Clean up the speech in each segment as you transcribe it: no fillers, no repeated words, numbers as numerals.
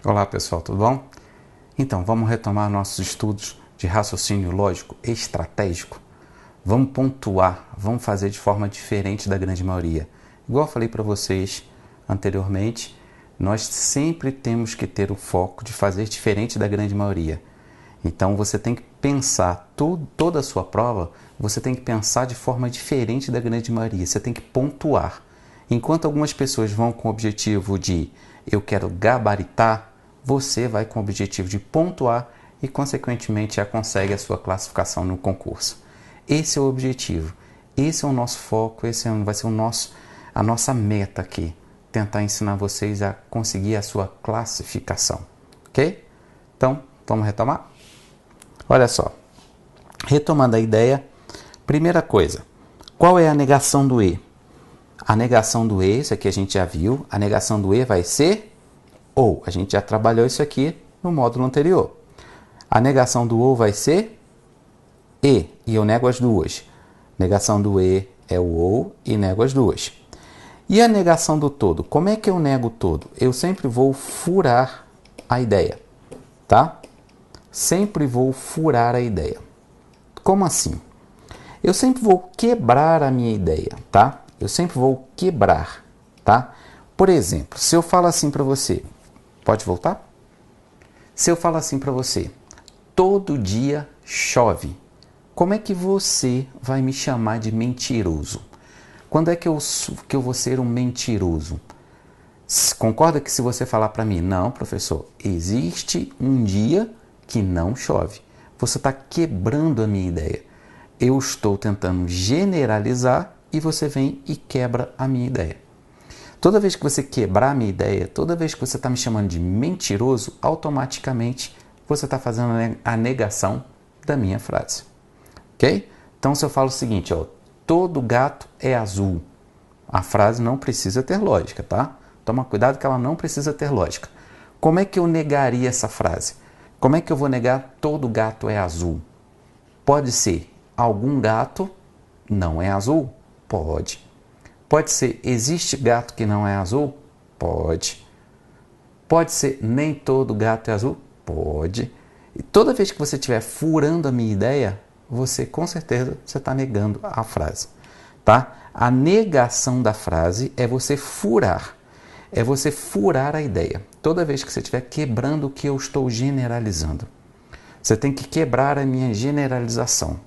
Olá pessoal, tudo bom? Então, vamos retomar nossos estudos de raciocínio lógico estratégico. Vamos pontuar, vamos fazer de forma diferente da grande maioria. Igual eu falei para vocês anteriormente, nós sempre temos que ter o foco de fazer diferente da grande maioria. Então, você tem que pensar toda a sua prova, você tem que pensar de forma diferente da grande maioria. Você tem que pontuar. Enquanto algumas pessoas vão com o objetivo de eu quero gabaritar, você vai com o objetivo de pontuar e, consequentemente, já consegue a sua classificação no concurso. Esse é o objetivo, esse é o nosso foco, vai ser a nossa meta aqui, tentar ensinar vocês a conseguir a sua classificação, ok? Então, vamos retomar? Olha só, retomando a ideia, primeira coisa, qual é a negação do E? A negação do E, isso aqui a gente já viu, a negação do E vai ser ou. A gente já trabalhou isso aqui no módulo anterior. A negação do ou vai ser e eu nego as duas. Negação do e é o ou e nego as duas. E a negação do todo? Como é que eu nego o todo? Eu sempre vou furar a ideia, tá? Sempre vou furar a ideia. Como assim? Eu sempre vou quebrar a minha ideia, tá? Eu sempre vou quebrar, tá? Por exemplo, se eu falo assim para você, pode voltar? Se eu falo assim para você, todo dia chove, como é que você vai me chamar de mentiroso? Quando é que eu vou ser um mentiroso? Concorda que se você falar para mim, não, professor, existe um dia que não chove. Você está quebrando a minha ideia. Eu estou tentando generalizar e você vem e quebra a minha ideia. Toda vez que você quebrar a minha ideia, toda vez que você está me chamando de mentiroso, automaticamente você está fazendo a negação da minha frase. Ok? Então, se eu falo o seguinte, ó, todo gato é azul, a frase não precisa ter lógica, tá? Toma cuidado que ela não precisa ter lógica. Como é que eu negaria essa frase? Como é que eu vou negar todo gato é azul? Pode ser algum gato não é azul? Pode. Pode ser existe gato que não é azul? Pode. Pode ser nem todo gato é azul? Pode. E toda vez que você estiver furando a minha ideia, você com certeza está negando a frase, tá? A negação da frase é você furar. É você furar a ideia. Toda vez que você estiver quebrando o que eu estou generalizando. Você tem que quebrar a minha generalização,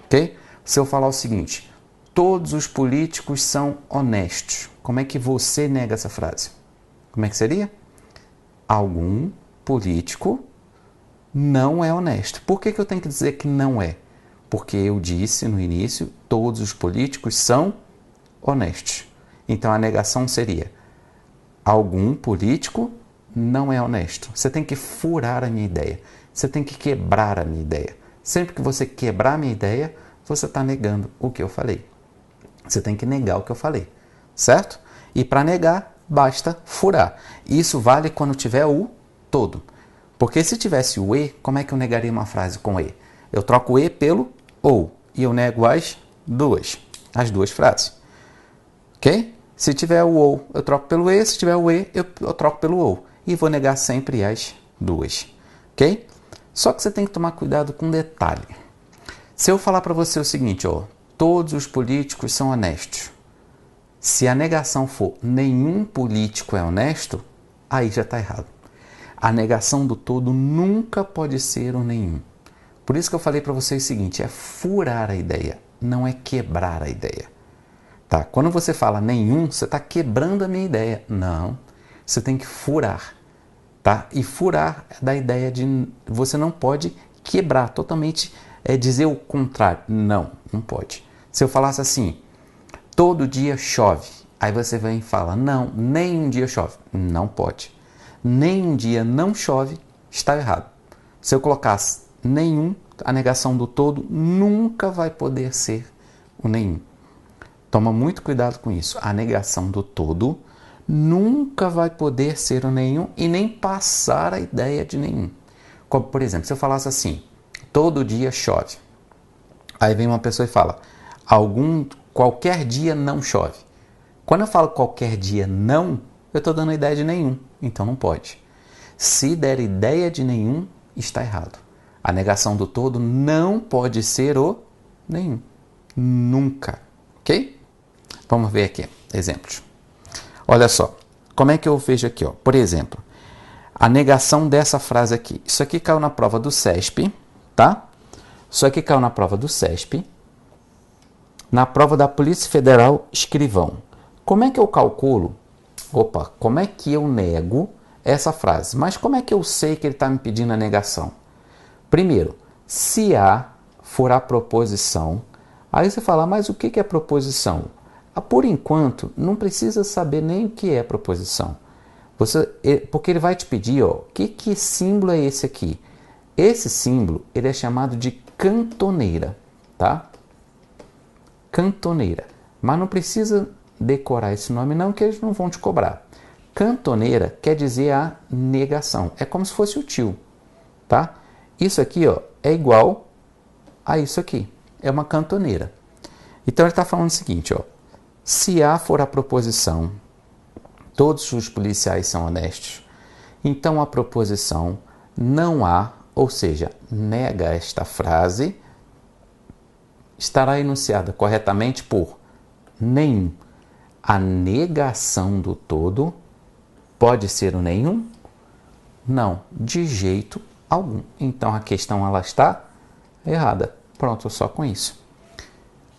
ok? Se eu falar o seguinte, todos os políticos são honestos. Como é que você nega essa frase? Como é que seria? Algum político não é honesto. Por que eu tenho que dizer que não é? Porque eu disse no início, todos os políticos são honestos. Então a negação seria, algum político não é honesto. Você tem que furar a minha ideia. Você tem que quebrar a minha ideia. Sempre que você quebrar a minha ideia, você está negando o que eu falei. Você tem que negar o que eu falei, certo? E para negar, basta furar. Isso vale quando tiver o todo. Porque se tivesse o e, como é que eu negaria uma frase com e? Eu troco o e pelo ou e eu nego as duas frases. Ok? Se tiver o ou, eu troco pelo e. Se tiver o e, eu troco pelo ou. E vou negar sempre as duas. Ok? Só que você tem que tomar cuidado com um detalhe. Se eu falar para você o seguinte, ó, todos os políticos são honestos. Se a negação for nenhum político é honesto, aí já está errado. A negação do todo nunca pode ser o nenhum. Por isso que eu falei para vocês o seguinte, é furar a ideia, não é quebrar a ideia. Tá? Quando você fala nenhum, você está quebrando a minha ideia. Não, você tem que furar. Tá? E furar da ideia de você não pode quebrar totalmente, dizer o contrário. Não, não pode. Se eu falasse assim, todo dia chove, aí você vem e fala, não, nem um dia chove. Não pode. Nem um dia não chove, está errado. Se eu colocasse nenhum, a negação do todo nunca vai poder ser o nenhum. Toma muito cuidado com isso. A negação do todo nunca vai poder ser o nenhum e nem passar a ideia de nenhum. Como, por exemplo, se eu falasse assim, todo dia chove. Aí vem uma pessoa e fala, qualquer dia não chove. Quando eu falo qualquer dia não, eu estou dando a ideia de nenhum, então não pode. Se der ideia de nenhum, está errado. A negação do todo não pode ser o nenhum. Nunca. Ok? Vamos ver aqui exemplos. Olha só. Como é que eu vejo aqui? Ó? Por exemplo, a negação dessa frase aqui. Isso aqui caiu na prova do CESP, tá? Isso aqui caiu na prova do CESP. Na prova da Polícia Federal, escrivão. Como é que eu calculo? Como é que eu nego essa frase? Mas como é que eu sei que ele está me pedindo a negação? Primeiro, se A for a proposição, aí você fala, mas o que é proposição? Por enquanto, não precisa saber nem o que é proposição. Porque ele vai te pedir, ó, que símbolo é esse aqui? Esse símbolo ele é chamado de cantoneira, tá? Cantoneira. Mas não precisa decorar esse nome não, que eles não vão te cobrar. Cantoneira quer dizer a negação. É como se fosse o tio, tá? Isso aqui, ó, é igual a isso aqui. É uma cantoneira. Então ele está falando o seguinte, ó. Se A for a proposição, todos os policiais são honestos, então a proposição não há, ou seja, nega esta frase, estará enunciada corretamente por nenhum. A negação do todo pode ser o nenhum? Não, de jeito algum. Então a questão ela está errada. Pronto, só com isso.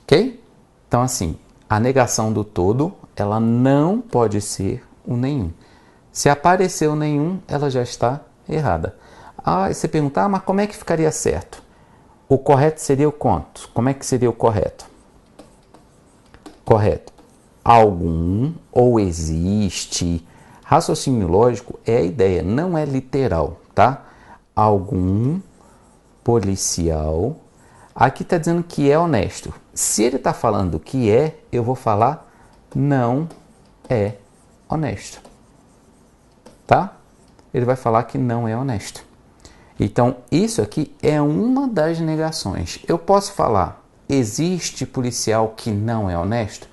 Ok? Então assim, a negação do todo, ela não pode ser o nenhum. Se aparecer o nenhum, ela já está errada. Ah, você pergunta, mas como é que ficaria certo? O correto seria o quanto? Como é que seria o correto? Correto. Algum ou existe. Raciocínio lógico é a ideia, não é literal, tá? Algum policial. Aqui está dizendo que é honesto. Se ele está falando que é, eu vou falar não é honesto. Tá? Ele vai falar que não é honesto. Então, isso aqui é uma das negações. Eu posso falar, existe policial que não é honesto?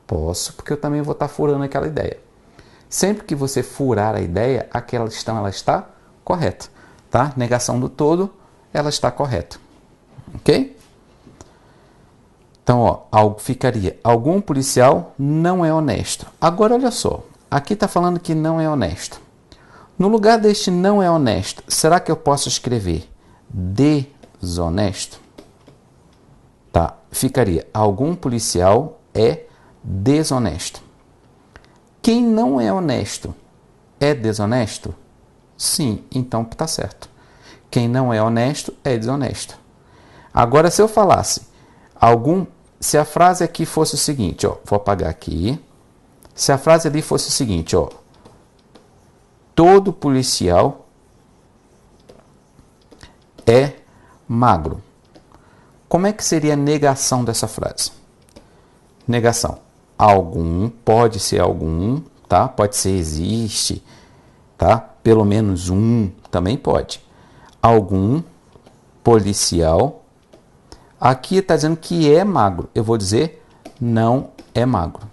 Posso, porque eu também vou estar furando aquela ideia. Sempre que você furar a ideia, aquela questão ela está correta. Tá? Negação do todo, ela está correta. Ok? Então, ó, ficaria, algum policial não é honesto. Agora, olha só, aqui está falando que não é honesto. No lugar deste não é honesto, será que eu posso escrever desonesto? Tá, ficaria, algum policial é desonesto. Quem não é honesto é desonesto? Sim, então tá certo. Quem não é honesto é desonesto. Agora, se eu falasse, se a frase aqui fosse o seguinte, ó, vou apagar aqui. Se a frase ali fosse o seguinte, ó, todo policial é magro. Como é que seria a negação dessa frase? Negação. Algum, pode ser algum, tá? Pode ser existe, tá? Pelo menos um, também pode. Algum policial. Aqui está dizendo que é magro. Eu vou dizer não é magro.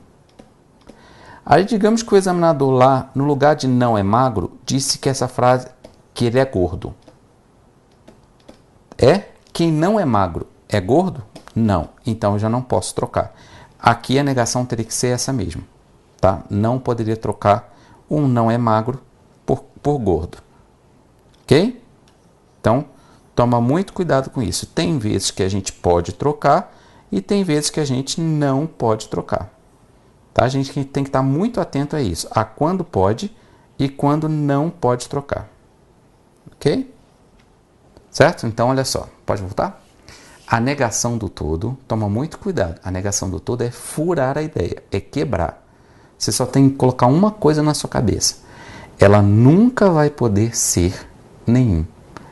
Aí digamos que o examinador lá, no lugar de não é magro, disse que essa frase, que ele é gordo. Quem não é magro é gordo? Não. Então eu já não posso trocar. Aqui a negação teria que ser essa mesmo. Tá? Não poderia trocar um não é magro por gordo. Ok? Então, toma muito cuidado com isso. Tem vezes que a gente pode trocar e tem vezes que a gente não pode trocar. Tá? A gente tem que estar muito atento a isso. A quando pode e quando não pode trocar. Ok? Certo? Então, olha só. Pode voltar? A negação do todo, toma muito cuidado. A negação do todo é furar a ideia, é quebrar. Você só tem que colocar uma coisa na sua cabeça. Ela nunca vai poder ser nenhum.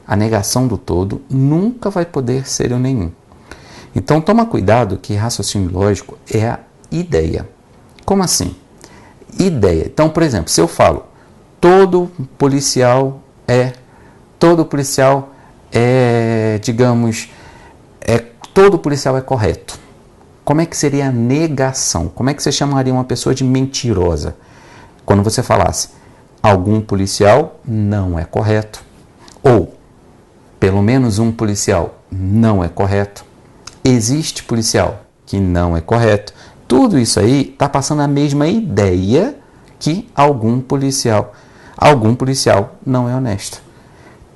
A negação do todo nunca vai poder ser o nenhum. Então, toma cuidado que raciocínio lógico é a ideia. Como assim? Ideia. Então, por exemplo, se eu falo todo policial é, digamos, todo policial é correto. Como é que seria a negação? Como é que você chamaria uma pessoa de mentirosa? Quando você falasse algum policial não é correto. Ou pelo menos um policial não é correto. Existe policial que não é correto. Tudo isso aí está passando a mesma ideia que algum policial não é honesto.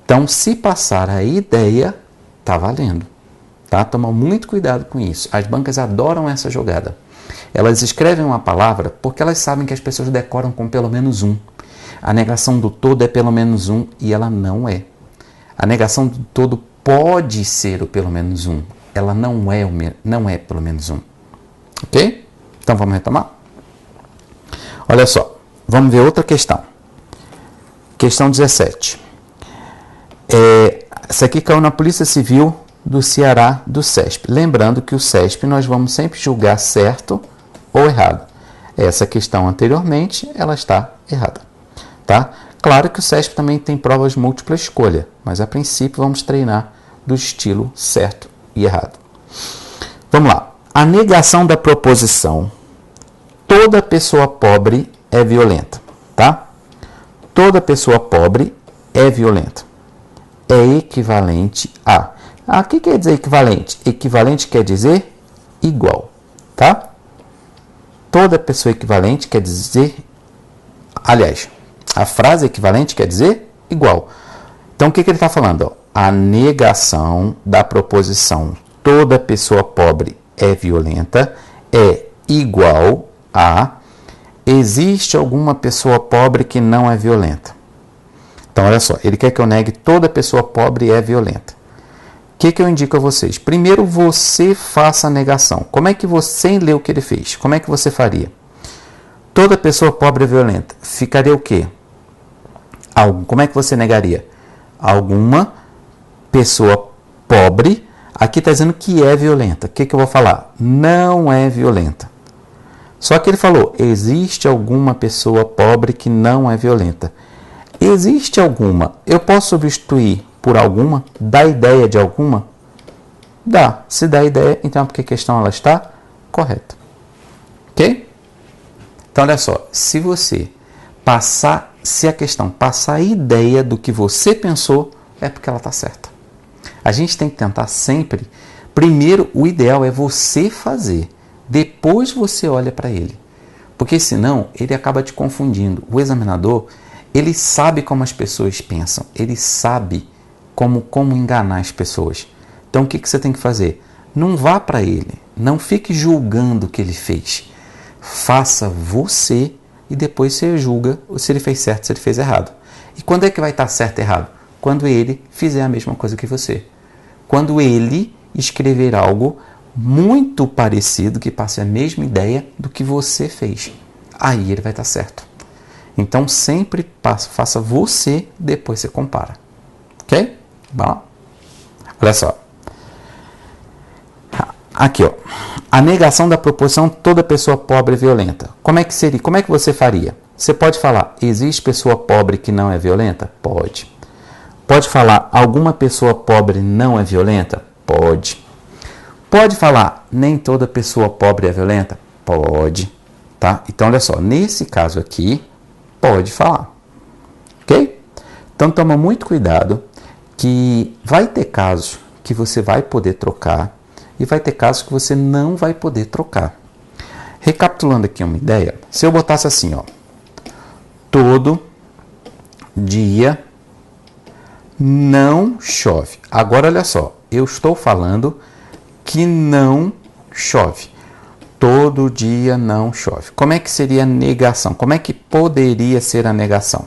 Então, se passar a ideia, está valendo. Tá? Toma muito cuidado com isso. As bancas adoram essa jogada. Elas escrevem uma palavra porque elas sabem que as pessoas decoram com pelo menos um. A negação do todo é pelo menos um e ela não é. A negação do todo pode ser o pelo menos um. Ela não é pelo menos um. Ok? Então vamos retomar? Olha só. Vamos ver outra questão. Questão 17. Essa aqui caiu na Polícia Civil do Ceará, do CESP. Lembrando que o CESP nós vamos sempre julgar certo ou errado. Essa questão anteriormente, ela está errada. Tá? Claro que o CESP também tem provas múltipla escolha, mas a princípio vamos treinar do estilo certo e errado. Vamos lá. A negação da proposição toda pessoa pobre é violenta. Tá? Toda pessoa pobre é violenta. É equivalente a... o que quer dizer equivalente? Equivalente quer dizer igual, tá? Toda pessoa equivalente quer dizer... Aliás, a frase equivalente quer dizer igual. Então, o que ele está falando? Ó? A negação da proposição toda pessoa pobre é violenta é igual a... Existe alguma pessoa pobre que não é violenta? Então, olha só. Ele quer que eu negue toda pessoa pobre é violenta. O que eu indico a vocês? Primeiro, você faça a negação. Como é que você, sem ler o que ele fez, como é que você faria? Toda pessoa pobre é violenta. Ficaria o quê? Como é que você negaria? Alguma pessoa pobre, aqui está dizendo que é violenta. O que eu vou falar? Não é violenta. Só que ele falou, existe alguma pessoa pobre que não é violenta. Existe alguma. Eu posso substituir por alguma? Dá ideia de alguma? Dá. Se dá ideia, então é porque a questão ela está correta. Ok? Então, olha só. Se a questão passar a ideia do que você pensou, é porque ela está certa. A gente tem que tentar sempre... Primeiro, o ideal é você fazer. Depois você olha para ele. Porque senão, ele acaba te confundindo. O examinador, ele sabe como as pessoas pensam. Ele sabe como enganar as pessoas. Então, o que você tem que fazer? Não vá para ele. Não fique julgando o que ele fez. Faça você e depois você julga se ele fez certo, se ele fez errado. E quando é que vai estar certo e errado? Quando ele fizer a mesma coisa que você. Quando ele escrever algo muito parecido, que passe a mesma ideia do que você fez. Aí ele vai estar certo. Então, sempre faça você, depois você compara. Ok? Bom, olha só. Aqui, ó. A negação da proposição toda pessoa pobre é violenta. Como é que seria? Como é que você faria? Você pode falar, existe pessoa pobre que não é violenta? Pode. Pode falar, alguma pessoa pobre não é violenta? Pode. Pode falar, nem toda pessoa pobre é violenta? Pode. Tá? Então, olha só, nesse caso aqui, pode falar. Ok? Então, toma muito cuidado que vai ter casos que você vai poder trocar e vai ter casos que você não vai poder trocar. Recapitulando aqui uma ideia, se eu botasse assim, ó, todo dia não chove. Agora, olha só, eu estou falando que não chove. Todo dia não chove. Como é que seria a negação? Como é que poderia ser a negação?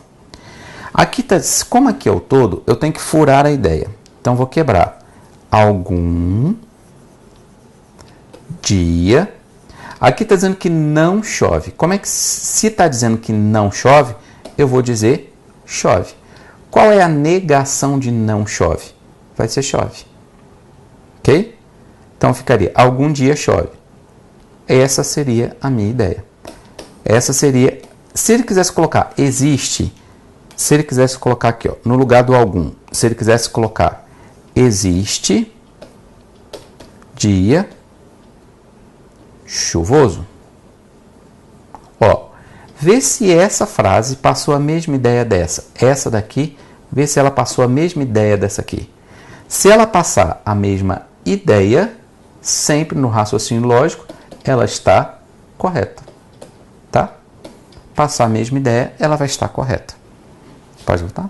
Aqui tá, como aqui é o todo, eu tenho que furar a ideia. Então, vou quebrar. Algum dia. Aqui está dizendo que não chove. Como é que, se está dizendo que não chove, eu vou dizer chove. Qual é a negação de não chove? Vai ser chove. Ok? Então ficaria, algum dia chove. Essa seria a minha ideia. Essa seria, se ele quisesse colocar existe, se ele quisesse colocar aqui, ó, no lugar do algum, se ele quisesse colocar existe dia chuvoso. Ó, Vê se essa frase passou a mesma ideia dessa. Essa daqui, vê se ela passou a mesma ideia dessa aqui. Se ela passar a mesma ideia, sempre no raciocínio lógico, ela está correta. Tá? Passar a mesma ideia, ela vai estar correta. Pode voltar?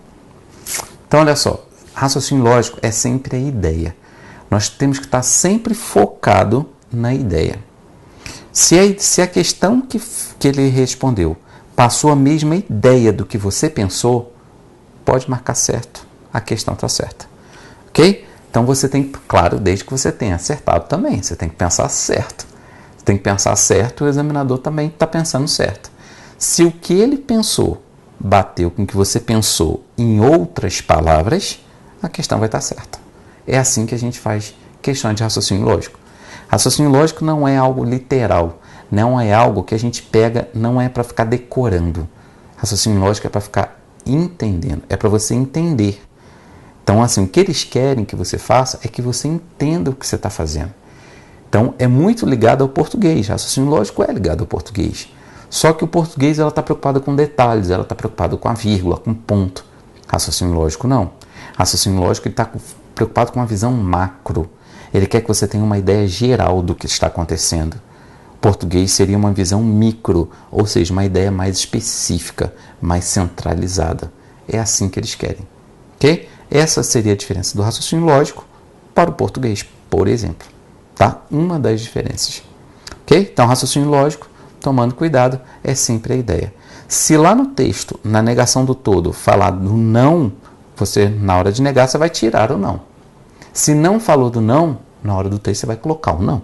Então, olha só. Raciocínio lógico é sempre a ideia. Nós temos que estar sempre focado na ideia. Se a questão que ele respondeu passou a mesma ideia do que você pensou, pode marcar certo. A questão está certa. Ok? Então você tem, claro, desde que você tenha acertado também. Você tem que pensar certo. Você tem que pensar certo, o examinador também está pensando certo. Se o que ele pensou bateu com o que você pensou em outras palavras, a questão vai estar certa. É assim que a gente faz questões de raciocínio lógico. Raciocínio lógico não é algo literal, não é algo que a gente pega, não é para ficar decorando. Raciocínio lógico é para ficar entendendo, é para você entender. Então, assim, o que eles querem que você faça é que você entenda o que você está fazendo. Então, é muito ligado ao português. Raciocínio lógico é ligado ao português. Só que o português ela está preocupado com detalhes, ela está preocupada com a vírgula, com ponto. Raciocínio lógico não. Raciocínio lógico ele está preocupado com uma visão macro. Ele quer que você tenha uma ideia geral do que está acontecendo. O português seria uma visão micro, ou seja, uma ideia mais específica, mais centralizada. É assim que eles querem. Ok? Essa seria a diferença do raciocínio lógico para o português, por exemplo. Tá? Uma das diferenças. Ok? Então, raciocínio lógico, tomando cuidado, é sempre a ideia. Se lá no texto, na negação do todo, falar do não, você, na hora de negar, você vai tirar o não. Se não falou do não, na hora do texto você vai colocar o não.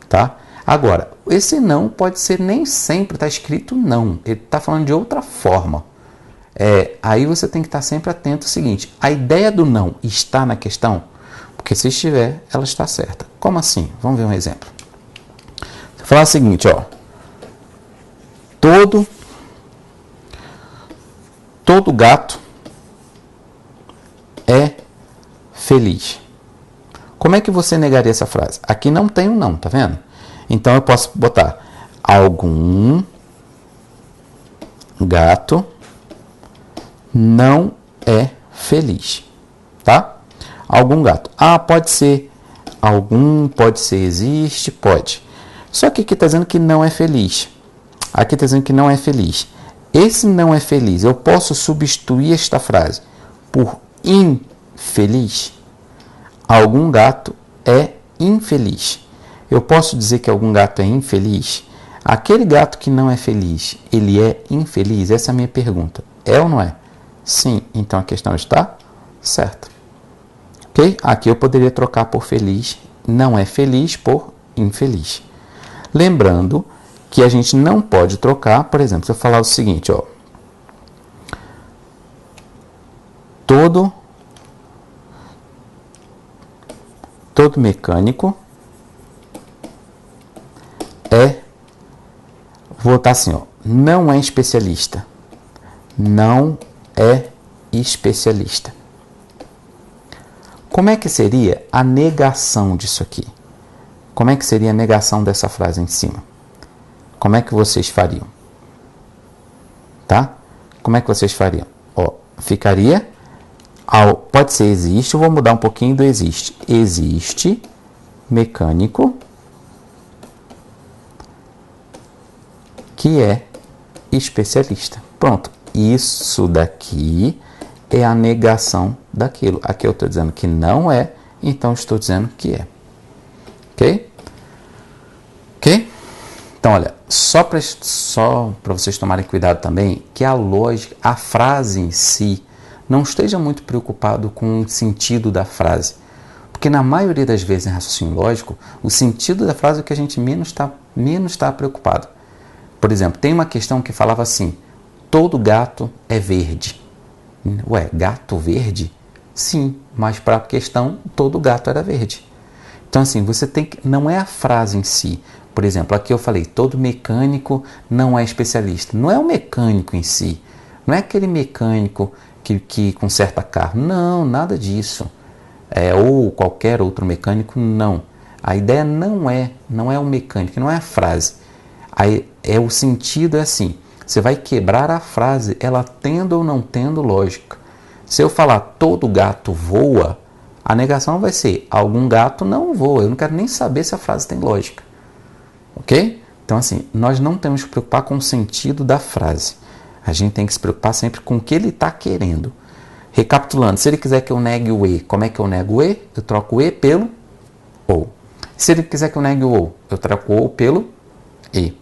Tá? Agora, esse não pode ser nem sempre está escrito não. Ele está falando de outra forma. Aí você tem que estar sempre atento ao seguinte. A ideia do não está na questão? Porque se estiver, ela está certa. Como assim? Vamos ver um exemplo. Vou falar o seguinte, ó. Todo gato é feliz. Como é que você negaria essa frase? Aqui não tem um não, tá vendo? Então eu posso botar algum gato não é feliz, tá? Algum gato. Pode ser algum, pode ser existe, pode. Só que aqui está dizendo que não é feliz. Aqui está dizendo que não é feliz. Esse não é feliz, eu posso substituir esta frase por infeliz? Algum gato é infeliz. Eu posso dizer que algum gato é infeliz? Aquele gato que não é feliz, ele é infeliz? Essa é a minha pergunta. É ou não é? Sim, então a questão está certa. Ok? Aqui eu poderia trocar por feliz, não é feliz, por infeliz. Lembrando que a gente não pode trocar, por exemplo, se eu falar o seguinte, ó. Todo mecânico vou botar assim, ó, não é especialista. Não é especialista. Como é que seria a negação disso aqui? Como é que seria a negação dessa frase em cima? Como é que vocês fariam? Tá? Como é que vocês fariam? Ó, ficaria... pode ser existe, eu vou mudar um pouquinho do existe. Existe mecânico que é especialista. Pronto. Isso daqui é a negação daquilo. Aqui eu estou dizendo que não é, então estou dizendo que é. Ok? Ok? Então, olha, só para vocês tomarem cuidado também, que a lógica, a frase em si, não esteja muito preocupado com o sentido da frase. Porque na maioria das vezes em raciocínio lógico, o sentido da frase é o que a gente menos está preocupado. Por exemplo, tem uma questão que falava assim, todo gato é verde. Ué, gato verde? Sim, mas para a questão, todo gato era verde. Então assim, você tem que... Não é a frase em si. Por exemplo, aqui eu falei, todo mecânico não é especialista. Não é o mecânico em si. Não é aquele mecânico que conserta carro. Não, nada disso. Ou qualquer outro mecânico, não. A ideia não é o mecânico, não é a frase. O sentido é assim, Você vai quebrar a frase, ela tendo ou não tendo lógica. Se eu falar todo gato voa, a negação vai ser algum gato não voa. Eu não quero nem saber se a frase tem lógica. Ok? Então, assim, nós não temos que preocupar com o sentido da frase. A gente tem que se preocupar sempre com o que ele está querendo. Recapitulando, se ele quiser que eu negue o E, como é que eu nego o E? Eu troco o E pelo OU. Se ele quiser que eu negue o OU, eu troco o OU pelo E.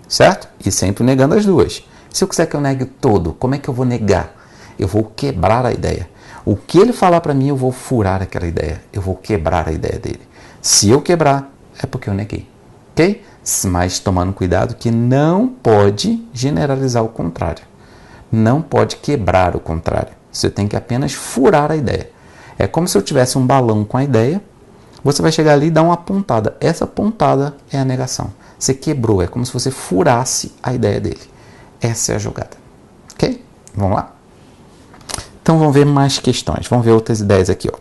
Certo? E sempre negando as duas. Se eu quiser que eu negue todo, como é que eu vou negar? Eu vou quebrar a ideia. O que ele falar para mim, eu vou furar aquela ideia. Eu vou quebrar a ideia dele. Se eu quebrar, é porque eu neguei. Ok? Mas tomando cuidado que não pode generalizar o contrário. Não pode quebrar o contrário. Você tem que apenas furar a ideia. É como se eu tivesse um balão com a ideia, você vai chegar ali e dar uma pontada. Essa pontada é a negação. Você quebrou, é como se você furasse a ideia dele. Essa é a jogada. Ok? Vamos lá? Então vamos ver mais questões. Vamos ver outras ideias aqui. Ó.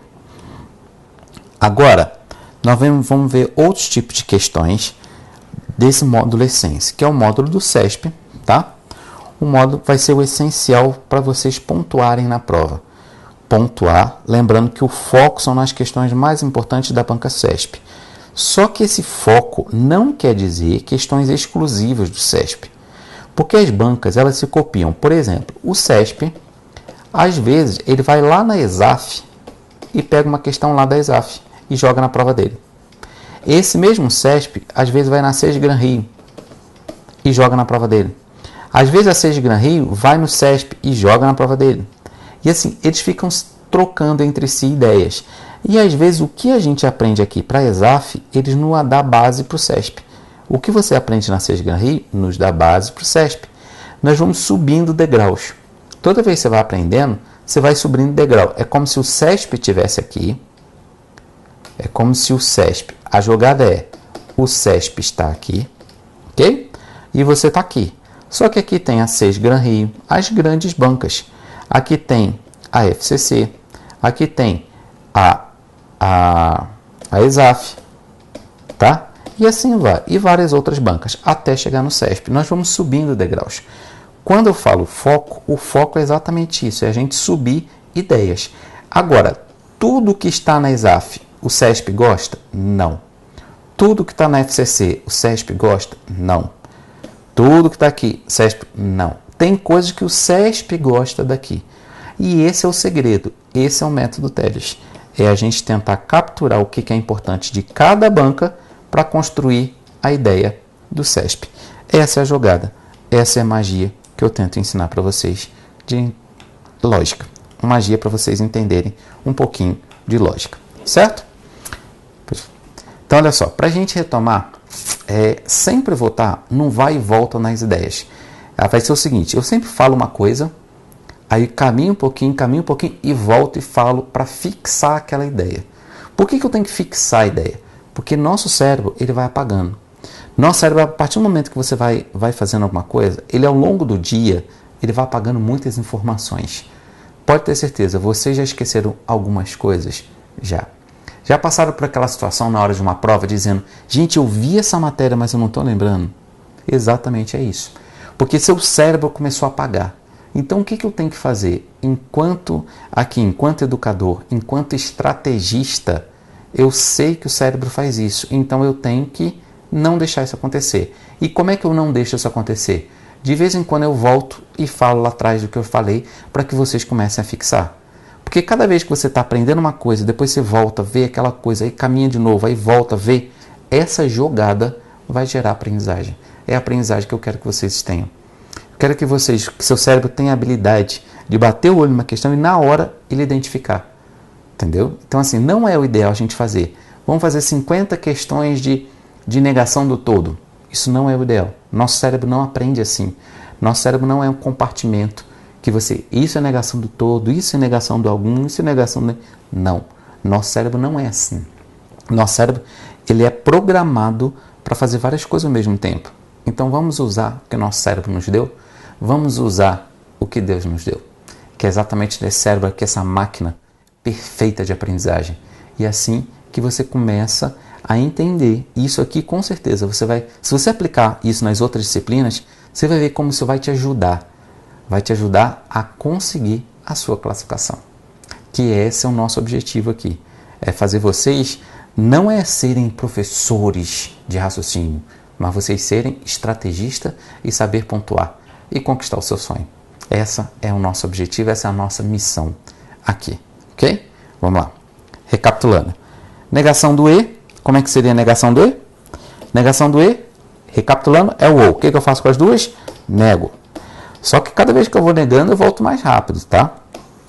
Agora, nós vamos ver outros tipos de questões desse módulo Essence, que é o módulo do CESP, tá? O módulo vai ser o essencial para vocês pontuarem na prova. Pontuar, lembrando que o foco são nas questões mais importantes da banca CESP. Só que esse foco não quer dizer questões exclusivas do CESP, porque as bancas elas se copiam. Por exemplo, o CESP, às vezes, ele vai lá na ESAF e pega uma questão lá da ESAF e joga na prova dele. Esse mesmo CESP, às vezes, vai na SESGRAN Rio e joga na prova dele. Às vezes, a SESGRAN Rio vai no CESP e joga na prova dele. E assim, eles ficam trocando entre si ideias. E às vezes, o que a gente aprende aqui para a ESAF, eles não dá base para o CESP. O que você aprende na SESGRAN Rio, nos dá base para o CESP. Nós vamos subindo degraus. Toda vez que você vai aprendendo, você vai subindo degrau. É como se o CESP estivesse aqui. É como se o CESP... A jogada é, o CESP está aqui, ok? E você está aqui. Só que aqui tem a SESGRAN Rio, as grandes bancas. Aqui tem a FCC, aqui tem a ESAF, tá? E assim vai. E várias outras bancas, até chegar no CESP. Nós vamos subindo degraus. Quando eu falo foco, o foco é exatamente isso, é a gente subir ideias. Agora, tudo que está na ESAF, o CESP gosta? Não. Tudo que está na FCC, o CESP gosta? Não. Tudo que está aqui, CESP? Não. Tem coisas que o CESP gosta daqui. E esse é o segredo, esse é o método TEDS. É a gente tentar capturar o que é importante de cada banca para construir a ideia do CESP. Essa é a jogada, essa é a magia que eu tento ensinar para vocês de lógica. Magia para vocês entenderem um pouquinho de lógica, certo? Então, olha só, para a gente retomar, sempre voltar, não vai e volta nas ideias. Vai ser o seguinte, eu sempre falo uma coisa, aí caminho um pouquinho e volto e falo para fixar aquela ideia. Por que eu tenho que fixar a ideia? Porque nosso cérebro, ele vai apagando. Nosso cérebro, a partir do momento que você vai fazendo alguma coisa, ele ao longo do dia, ele vai apagando muitas informações. Pode ter certeza, vocês já esqueceram algumas coisas? Já passaram por aquela situação na hora de uma prova dizendo, gente, eu vi essa matéria, mas eu não estou lembrando? Exatamente é isso. Porque seu cérebro começou a apagar. Então, o que eu tenho que fazer? Enquanto educador, enquanto estrategista, eu sei que o cérebro faz isso. Então, eu tenho que não deixar isso acontecer. E como é que eu não deixo isso acontecer? De vez em quando eu volto e falo lá atrás do que eu falei para que vocês comecem a fixar. Porque cada vez que você está aprendendo uma coisa, depois você volta, vê aquela coisa, aí caminha de novo, aí volta, vê, essa jogada vai gerar aprendizagem. É a aprendizagem que eu quero que vocês tenham. Eu quero que seu cérebro tenha a habilidade de bater o olho numa questão e na hora ele identificar. Entendeu? Então assim, não é o ideal a gente fazer. Vamos fazer 50 questões de negação do todo. Isso não é o ideal. Nosso cérebro não aprende assim. Nosso cérebro não é um compartimento. Isso é negação do todo, isso é negação do algum, isso é negação do... Não, nosso cérebro não é assim. Nosso cérebro, ele é programado para fazer várias coisas ao mesmo tempo. Então vamos usar o que o nosso cérebro nos deu, vamos usar o que Deus nos deu, que é exatamente esse cérebro aqui, essa máquina perfeita de aprendizagem. E é assim que você começa a entender isso aqui, com certeza, se você aplicar isso nas outras disciplinas, Você vai ver como isso vai te ajudar. Vai te ajudar a conseguir a sua classificação. Que esse é o nosso objetivo aqui. É fazer vocês, não é serem professores de raciocínio, mas vocês serem estrategistas e saber pontuar e conquistar o seu sonho. Esse é o nosso objetivo, essa é a nossa missão aqui, ok? Vamos lá. Recapitulando. Negação do E, como é que seria a negação do E? Negação do E, recapitulando, é o ou. O que eu faço com as duas? Nego. Só que cada vez que eu vou negando, eu volto mais rápido, tá?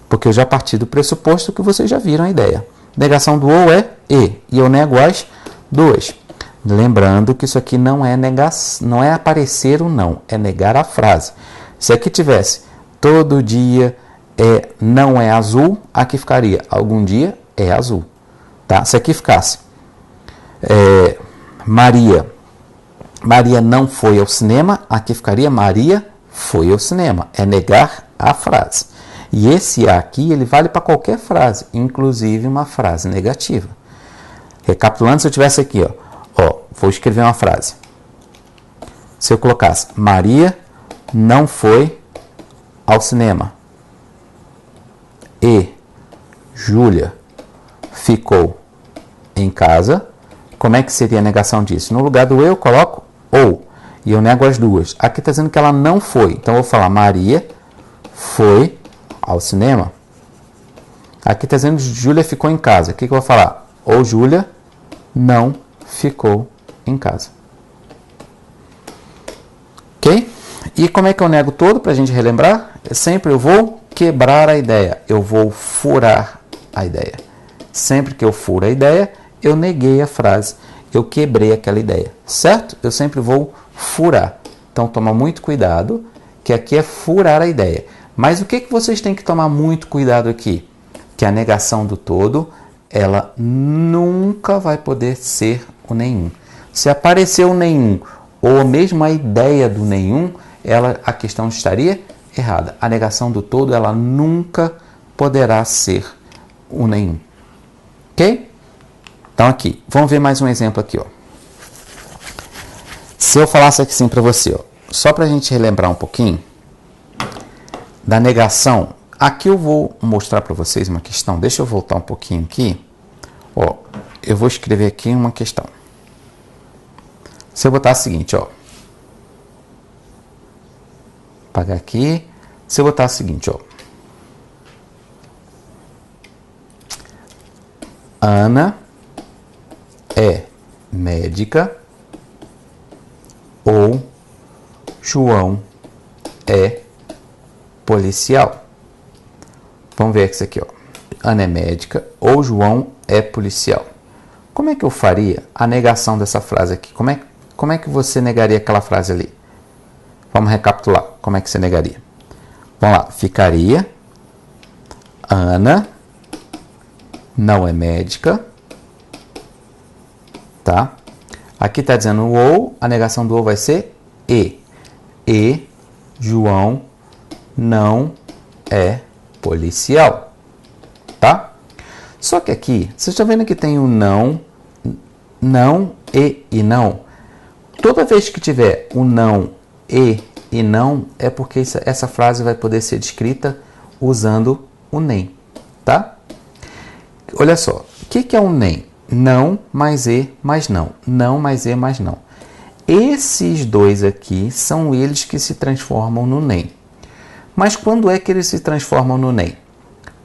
Porque eu já parti do pressuposto que vocês já viram a ideia. Negação do ou é E, e eu nego as duas. Lembrando que isso aqui não é negar, não é aparecer o não, é negar a frase. Se aqui tivesse todo dia não é azul, aqui ficaria algum dia é azul. Tá? Se aqui ficasse Maria não foi ao cinema, aqui ficaria Maria foi ao cinema. É negar a frase. E esse aqui, ele vale para qualquer frase, inclusive uma frase negativa. Recapitulando, se eu tivesse aqui, vou escrever uma frase. Se eu colocasse Maria não foi ao cinema e Júlia ficou em casa, como é que seria a negação disso? No lugar do eu coloco ou, e eu nego as duas. Aqui está dizendo que ela não foi, então eu vou falar Maria foi ao cinema. Aqui está dizendo que Júlia ficou em casa. O que eu vou falar? Ou Júlia não ficou em casa. Ok? E como é que eu nego todo para a gente relembrar? Sempre eu vou quebrar a ideia. Eu vou furar a ideia. Sempre que eu furo a ideia, eu neguei a frase. Eu quebrei aquela ideia. Certo? Eu sempre vou furar. Então, toma muito cuidado, que aqui é furar a ideia. Mas o que vocês têm que tomar muito cuidado aqui? Que a negação do todo, ela nunca vai poder ser o nenhum. Se aparecer o nenhum, ou mesmo a ideia do nenhum, a questão estaria errada. A negação do todo, ela nunca poderá ser o nenhum. Ok? Então aqui, vamos ver mais um exemplo aqui. Se eu falasse assim para você, só para a gente relembrar um pouquinho, da negação, aqui eu vou mostrar para vocês uma questão. Deixa eu voltar um pouquinho aqui. Eu vou escrever aqui uma questão. Se eu botar o seguinte, apagar aqui. Se eu botar o seguinte, Ana é médica ou João é policial. Vamos ver isso aqui, Ana é médica ou João é policial. Como é que eu faria a negação dessa frase aqui? Como é que você negaria aquela frase ali? Vamos recapitular. Como é que você negaria? Vamos lá. Ficaria Ana não é médica. Tá? Aqui está dizendo o ou. A negação do ou vai ser e. E João não é policial, tá? Só que aqui, você está vendo que tem o não e não. Toda vez que tiver o não e não, é porque essa frase vai poder ser descrita usando o nem, tá? Olha só, o que é um nem? Não mais e mais não. Não mais e mais não. Esses dois aqui são eles que se transformam no nem. Mas quando é que eles se transformam no nem?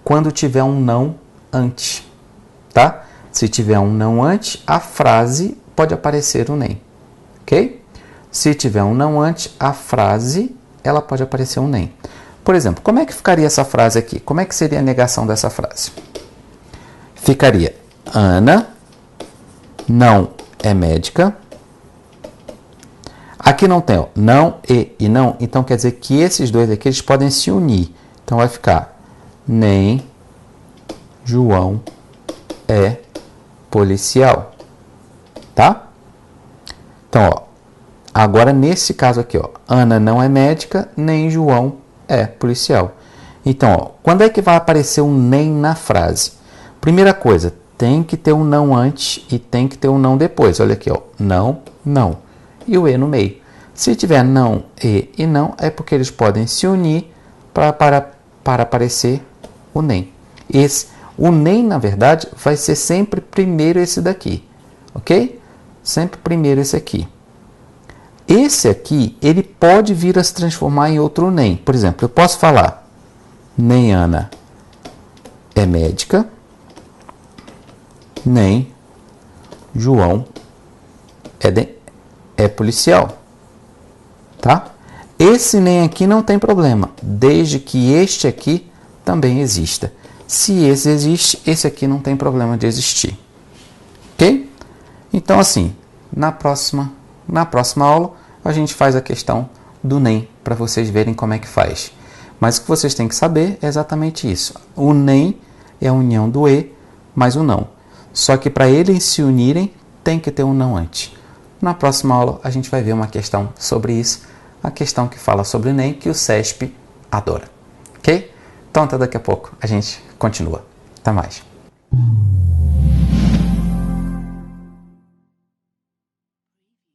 Quando tiver um não antes, tá? Se tiver um não antes, a frase pode aparecer o nem, ok? Se tiver um não antes, a frase, ela pode aparecer um nem. Por exemplo, como é que ficaria essa frase aqui? Como é que seria a negação dessa frase? Ficaria Ana não é médica. Aqui não tem não e não, então quer dizer que esses dois aqui eles podem se unir. Então vai ficar nem João é policial, tá? Então, agora nesse caso aqui, Ana não é médica, nem João é policial. Então, quando é que vai aparecer um nem na frase? Primeira coisa, tem que ter um não antes e tem que ter um não depois. Olha aqui, não, não. E o e no meio. Se tiver não e não, é porque eles podem se unir para aparecer o nem. O nem, na verdade, vai ser sempre primeiro esse daqui, ok? Sempre primeiro esse aqui. Esse aqui, ele pode vir a se transformar em outro nem. Por exemplo, eu posso falar, nem Ana é médica, nem João é policial. Tá? Esse nem aqui não tem problema, desde que este aqui também exista. Se esse existe, esse aqui não tem problema de existir. Ok? Então, assim, na próxima aula, a gente faz a questão do nem, para vocês verem como é que faz. Mas o que vocês têm que saber é exatamente isso. O nem é a união do e mais o não. Só que para eles se unirem, tem que ter um não antes. Na próxima aula, a gente vai ver uma questão sobre isso, a questão que fala sobre o nem, que o CESP adora. Ok? Então, até daqui a pouco a gente continua. Até mais.